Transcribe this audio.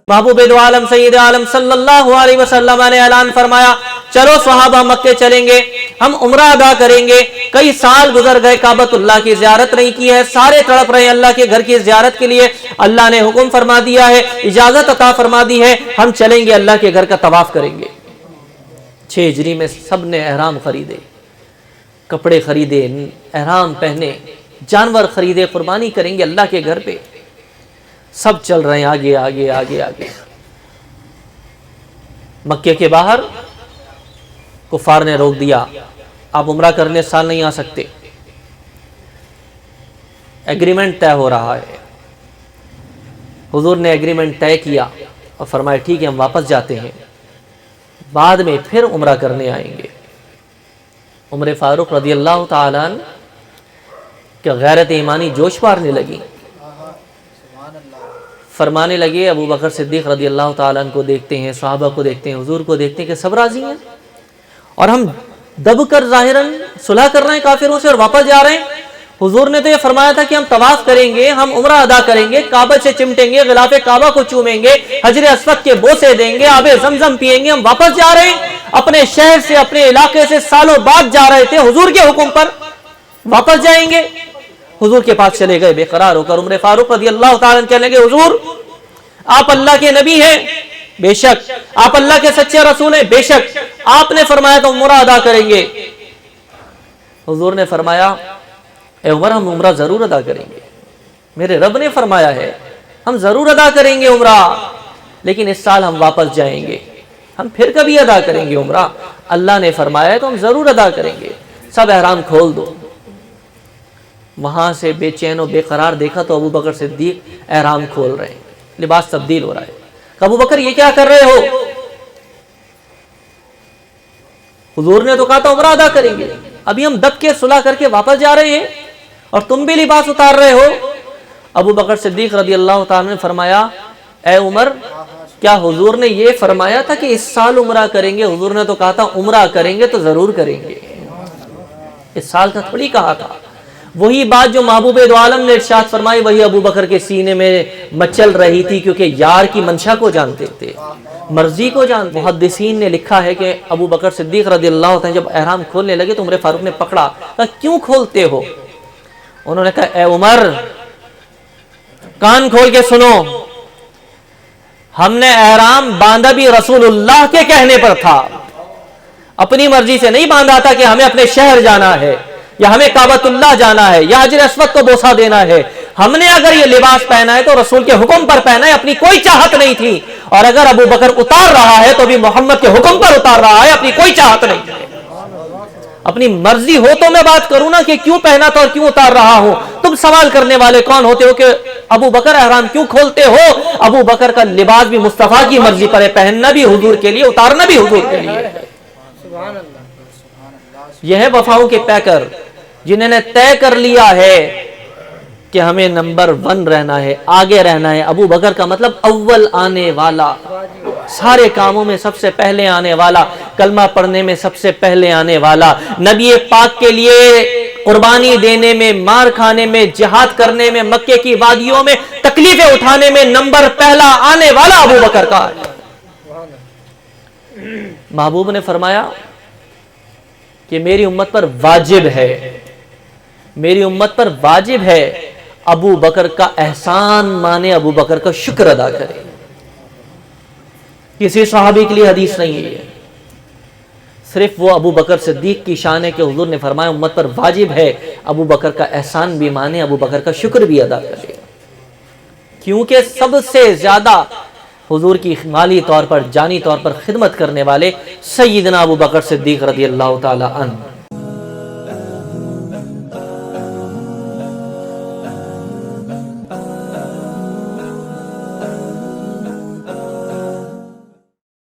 महबूब दो आलम सैयद आलम सल्लल्लाहु अलैहि वसल्लम ने ऐलान फरमाया, चलो सहाबा मक्के चलेंगे, हम उम्रा अदा करेंगे। कई साल गुजर गए, काबतुल्लाह की ज़ियारत नहीं की है, सारे तड़प रहे हैं अल्लाह के घर की ज़ियारत के लिए। अल्लाह ने हुक्म फरमा दिया है, इजाज़त अता फरमा दी है, हम चलेंगे अल्लाह के घर का तवाफ करेंगे। 6 हिजरी में सब ने एहराम खरीदे, कपड़े खरीदे, एहराम पहने, जानवर खरीदे, कुर्बानी करेंगे अल्लाह के घर पे। सब चल रहे हैं आगे आगे आगे आगे। मक्के के बाहर कुफार ने रोक दिया, आप उम्रा करने साल नहीं आ सकते। एग्रीमेंट तय हो रहा है। हुजूर ने एग्रीमेंट तय किया और फरमाया ठीक है हम वापस जाते हैं, बाद में फिर उम्रा करने आएंगे। उमर फारूक रज़ी अल्लाह ताला अन्हु की गैरत ईमानी जोश मारने लगी, फरमाने लगे, अबू बकर सिद्दीक रज़ी अल्लाह ताला अन्हु को देखते हैं, सहाबा को देखते हैं, हुजूर को देखते हैं कि सब राजी हैं और हम दब कर ज़ाहिरन सुलह कर रहे हैं काफिरों से और वापस जा रहे हैं। हुजूर ने तो ये फरमाया था कि हम तवाफ करेंगे, हम उम्रा अदा करेंगे, काबा से चिमटेंगे, गिलाफे काबा को चूमेंगे, हजर अस्वद के बोसे देंगे, आबे ज़मज़म पिएंगे, हम वापस जा रहे हैं। अपने शहर से, अपने इलाके से सालों बाद जा रहे थे, हुजूर के हुक्म पर वापस जाएंगे। हुजूर के पास चले गए बेकरार होकर। उमर फारूक रज़ी अल्लाह ताला अन्हु कहने लगे, हुजूर आप अल्लाह के नबी हैं, बेशक। आप अल्लाह के सच्चे रसूल हैं, बेशक। आपने फरमाया तो उम्रा अदा करेंगे। हुजूर ने फरमाया, ए उमर हम उम्रा जरूर अदा करेंगे, मेरे रब ने फरमाया है हम जरूर अदा करेंगे उम्रा, लेकिन इस साल हम वापस जाएंगे, हम फिर कभी अदा करेंगे उम्रा। अल्लाह ने फरमाया है तो हम जरूर अदा करेंगे। सब एहराम खोल दो। वहां से बेचैन और बेकरार देखा तो अबू बकर सिद्दीक एहराम खोल रहे हैं, लिबास तब्दील हो रहा है। अबू बकर ये क्या कर रहे हो? हुजूर ने तो कहा था उम्रा अदा करेंगे, अभी हम दब के सुलह करके वापस जा रहे हैं और तुम भी लिबास उतार रहे हो। अबू बकर सिद्दीक रज़ी अल्लाह ताला ने फरमाया, ए उमर क्या हुजूर ने ये फरमाया था कि इस साल उम्रा करेंगे? हुजूर ने तो कहा था उम्रा करेंगे तो जरूर करेंगे, इस साल का थोड़ी कहा था। वही बात जो महबूब दो आलम ने इरशाद फरमाई वही अबू बकर के सीने में मचल रही थी, क्योंकि यार की मंशा को जानते थे, मर्जी को जानते। मुहद्दिसीन ने लिखा है कि अबू बकर सिद्दीक रज़ियल्लाहु अन्हु जब एहराम खोलने लगे तो उमर फारूक ने पकड़ा, कहा क्यों खोलते हो? उन्होंने कहा, ए उमर कान खोल के सुनो, हमने एहराम बांधा भी रसूलुल्लाह के कहने पर था, अपनी मर्जी से नहीं बांधा था कि हमें अपने शहर जाना है या हमें काबतुल्लाह जाना है या हजर अस्वद को बोसा देना है। हमने अगर ये लिबास पहना है तो रसूल के हुक्म पर पहना है, अपनी कोई चाहत नहीं थी। और अगर अबू बकर उतार रहा है तो भी मोहम्मद के हुक्म पर उतार रहा है, अपनी कोई चाहत नहीं है। अपनी मर्जी हो तो मैं बात करूं ना कि क्यों पहना था और क्यों उतार रहा हूं। तुम सवाल करने वाले कौन होते हो कि अबू बकर एहराम क्यों खोलते हो? अबू बकर का लिबास भी मुस्तफा की मर्जी पर है, पहनना भी हुजूर के लिए, उतारना भी हुजूर के लिए। यह है वफाओं के पैकर जिन्होंने तय कर लिया है कि हमें नंबर 1 रहना है, आगे रहना है। अबू बकर का मतलब अव्वल आने वाला, सारे कामों में सबसे पहले आने वाला, कलमा पढ़ने में सबसे पहले आने वाला, नबी पाक के लिए कुर्बानी देने में, मार खाने में, जिहाद करने में, मक्के की वादियों में तकलीफें उठाने में नंबर पहला आने वाला अबू बकर का है। महबूब ने फरमाया कि मेरी उम्मत पर वाजिब है, मेरी उम्मत पर वाजिब है अबू बकर का एहसान माने, अबू बकर का शुक्र अदा करे। किसी सहाबी के लिए हदीस नहीं है, सिर्फ वो अबू बकर सिद्दीक की शान है कि हुजूर ने फरमाया उम्मत पर वाजिब है अबू बकर का एहसान भी माने, अबू बकर का शुक्र भी अदा करे। क्योंकि सबसे ज्यादा हुजूर की माली तौर पर, जानी तौर पर खिदमत करने वाले सय्यदना अबू बकर सिद्दीक रज़ियल्लाहु ताला अन्हु।